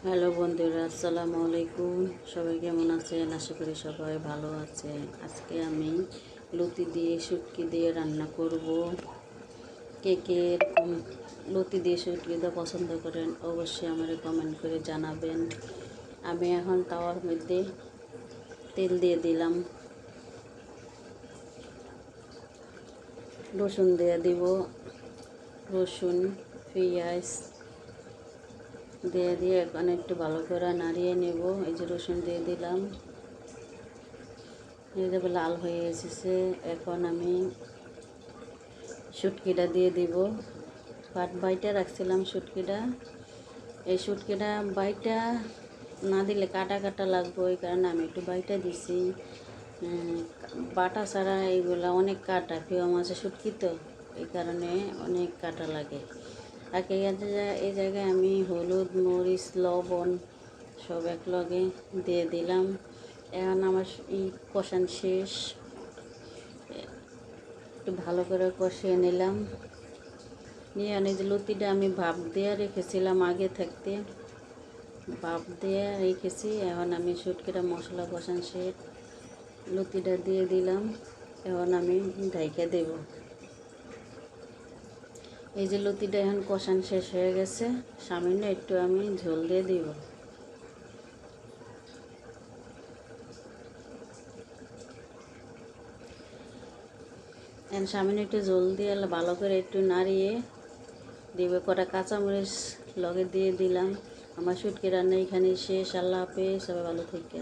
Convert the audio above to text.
Hello বন্ধুরা, আসসালামু আলাইকুম। সবাই কেমন আছেন? আশা করি সবাই ভালো আছে। আজকে আমি লতি দিয়ে শুটকি দিয়ে রান্না করব। কে কে এরকম লতি দিয়ে শুটকি দিয়ে পছন্দ করেন অবশ্যই আমাকে কমেন্ট করে জানাবেন। আমি এখন তাওয়ার মধ্যে তেল দিয়ে দিলাম, রসুন দিয়ে দিব, রসুন পেঁয়াজ দিয়ে এখন একটু ভালো করে নাড়িয়ে নেব। এই যে রসুন দিয়ে দিলাম, এই যে লাল হয়ে এসেছে। এখন আমি শুটকিটা দিয়ে দিব। বাইটা রাখছিলাম শুটকিটা, এই শুটকিটা বাইটা না দিলে কাটা কাটা লাগবে, ওই কারণে আমি একটু বাইটা দিছি। বাটা ছাড়া এইগুলা অনেক কাটা, প্রিয় মাছের শুটকি তো এই কারণে অনেক কাটা লাগে। আর এই জায়গায় আমি হলুদ, মরিচ, লবণ সব এক লগে দিয়ে দিলাম। এখন আমার এই কষান শেষ, একটু ভালো করে কষিয়ে নিলাম। নিয়ে এই যে লতিটা আমি ভাপ দিয়ে রেখেছিলাম, আগে থাকতে ভাপ দিয়ে রেখেছি। এখন আমি শুটকিটা মশলা কষান শেষ, লতিটা দিয়ে দিলাম। এখন আমি ঢাইকা দেব। এই যে লতিটা এখন কষান শেষ হয়ে গেছে, সামান্য একটু আমি ঝোল দিয়ে দিব। এখন সামান্য একটু ঝোল দিয়ে ভালো করে একটু নাড়িয়ে দিব। কটা কাঁচামরিচ লগে দিয়ে দিলাম। আমার শুটকি রান্না এখানে শেষ। আল্লাহ হাফেজ, সবাই ভালো থেকে।